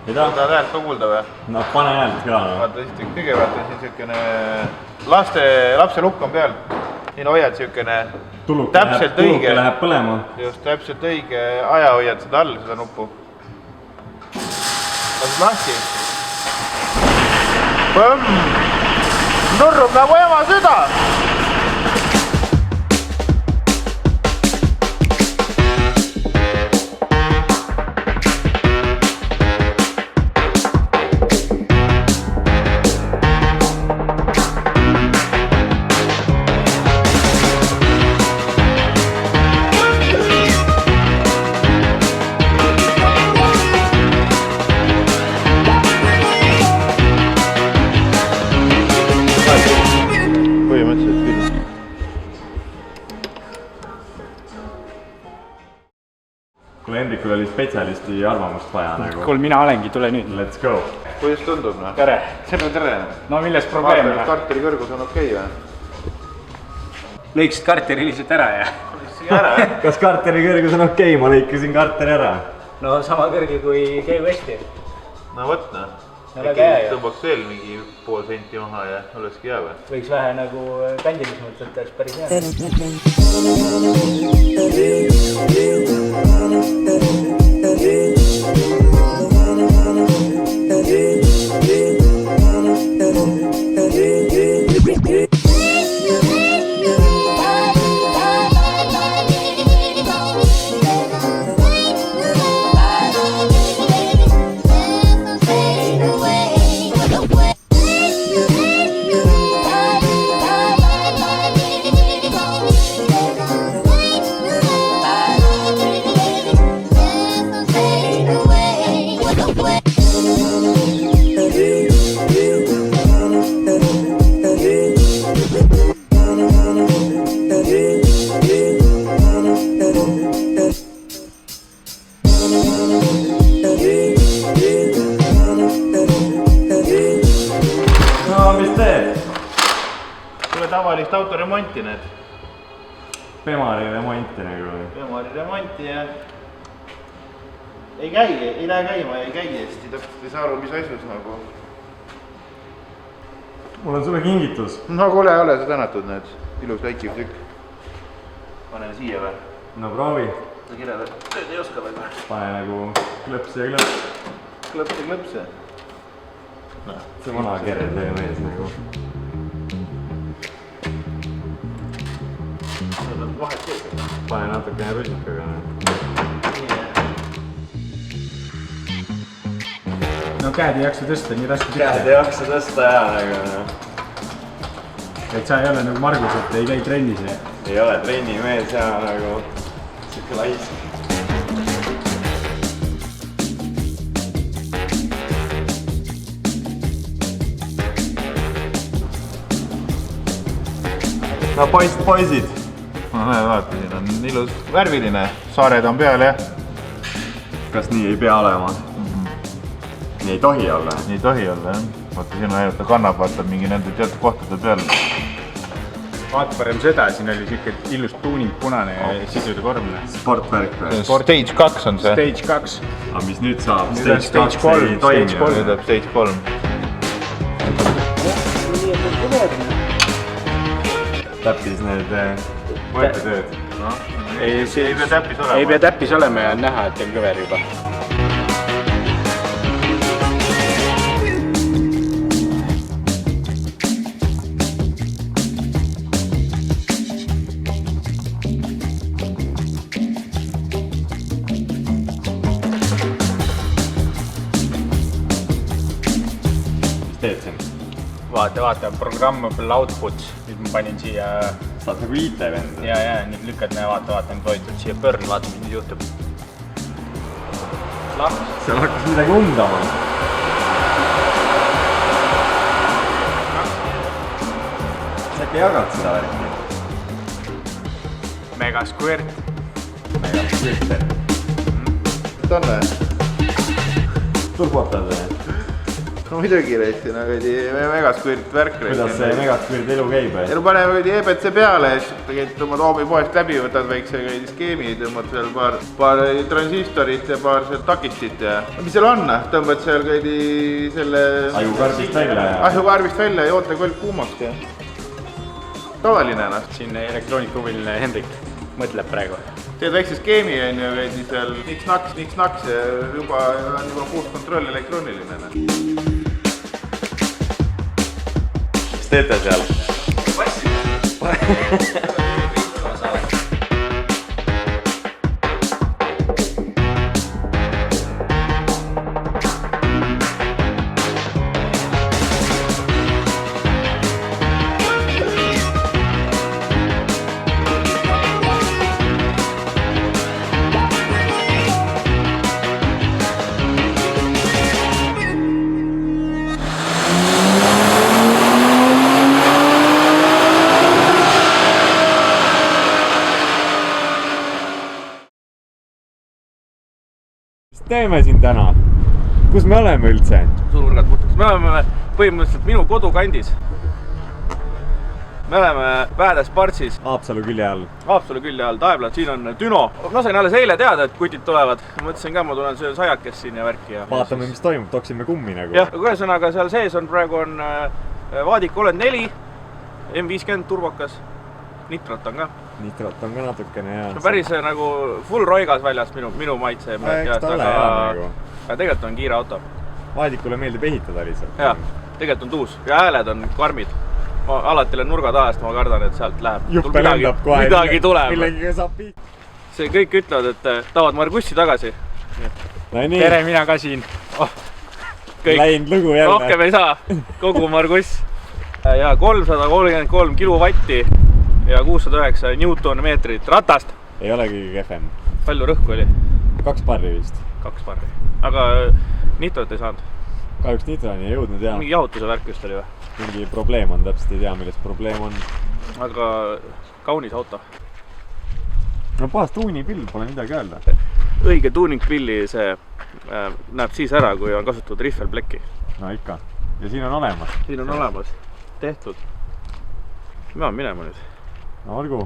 Tahad häält ka kuulda või? No pane häält ka. Vaata, kõigepealt on siin siukene lapse lukk on peal. Siin hoiad siukene täpselt õige. Läheb põlema. Just, täpselt õige aja hoiad seda all, seda nuppu. Lased lahti. Põmm! Nurrub nagu ema süda! Kuule, Hendrikul oli spetsialisti arvamust vaja nagu. Kuule, mina olengi, tule nüüd. Let's go. Kuidas tundub? No? Tere. Tere. No milles probleem? Vaata, karteri kõrgus on okei või? Lõiksid karteri lihtsalt ära ja? Kas karteri kõrgus on okei? Ma lõikasin karteri ära. No sama kõrge kui G-Westi. No võt, noh. Tõmbaks veel mingi pool senti maha ja olekski hea või? Võiks vähe nagu bändilismalt võtta, oleks päris hea. Tavalist autoremonti need. Pemari remonti nagu. Pemari remonti ja ei lähe käima, ei käi hästi, täpselt ei saa aru, mis asjus nagu. Mul on sulle kingitus. No kuule, ole sa tänatud need ilus läikiv tükk. Pane siia või? No proovi. Sa kirjad, tööd ei oska või? Pane nagu klõps ja klõps. Klõps ja klõps ja? See vana kerre mees nagu. Pane natukene rusikaga. No käed ei jaksa tõsta, nii raske tükk. Käed ei jaksa tõsta ja nagu. Et sa ei ole nagu Margus, et ei käi trennis ja? Ei ole trennimees ja nagu siuke laisk. No poisid. No näe, vaata, siin on ilus värviline, saared on peal jah. Kas nii ei pea olema? Nii ei tohi olla? Nii ei tohi olla jah. Vaata, siin on ainult ta kannab, vaata mingi nende teatud kohtade peal. Vaata parem seda, siin oli siuke ilus tuuning punane ja sisude kormine. Sportvärk või? Stage 2 on see. Stage 2. Aga mis nüüd saab? Nüüd on Stage 3. Nüüd on Stage 3. Täppis need võetetööd. Ei pea täppis olema. Ei pea täppis olema ja on näha, et on kõver juba. Mis teed siin? Vaata, programmable output. Nüüd ma panin siia... Saad nagu IT-vend? Ja, nüüd lükkad, vaata, nüüd võetud siia burn, vaata, mis nüüd juhtub. Seal hakkas midagi undama. Sa äkki jagad seda värki? Mega squirt. Mega squirt. Tanne. Turbotad või? no muidugi reissin, aga Megasquirt värk reissin. Kuidas see Megasquirt elu käib? Ja no paneme EBC peale ja siis tegelikult tõmbad hoomi poest läbi, võtad väikse skeemi, tõmbad seal paar transistorit ja paar takistit ja mis seal on? Tõmbad seal selle ahjukarbist välja ja jootekolk kuumaks ja tavaline ennast. Siin elektroonikahuviline Hendrik mõtleb praegu. Teed väikse skeemi on ju seal niks-naks ja juba on puust kontroll elektrooniline. Mis teete seal? Teeme siin täna? Kus me oleme üldse? Suururgad puhtaks. Me oleme põhimõtteliselt minu kodukandis. Me oleme Päädes Partsis. Haapsalu külje all. Haapsalu külje all, Taeblad, siin on Düno. Ma sain alles eile teada, et kutid tulevad. Mõtlesin ka, ma tulen söön sajakest siin ja värki. Vaatame, mis toimub, toksime kummi nagu. Jah, aga ühesõnaga seal sees on praegu Vaadik Olend 4, M50 turbokas. Nitrot on ka. Nitrot on ka natukene, jah. Päris nagu full roigas väljas minu maitse. Eks ta ole hea nagu. Aga tegelikult on kiire auto. Vaadikule meeldib ehitada lihtsalt. Jah, tegelikult on tuus ja hääled on karmid. Ma alati olen nurga tahast, ma kardan, et sealt läheb. Juppe lendab kohe. Midagi tuleb. Millegiga saab piit. See kõik ütlevad, et tahavad Margussi tagasi. No nii. Tere, mina ka siin. Läinud lugu jälle. Rohkem ei saa. Kogu Marguss. Ja 333 kilovatti ja 609 newtonmeetrit ratast. Ei ole kõige kehvem. Palju rõhku oli? 2 barri vist. 2 barri. Aga nitrot ei saanud. Kahjuks nitroni ei jõudnud, jah. Mingi jahutuse värk just oli või? Mingi probleem on, täpselt ei tea, milles probleem on. Aga kaunis auto. No puhas tuunipill, pole midagi öelda. Õige tuuningpilli see näeb siis ära, kui on kasutatud riffelplekki. No ikka. Ja siin on olemas. Siin on olemas. Tehtud. Ma olen minema nüüd. No olgu.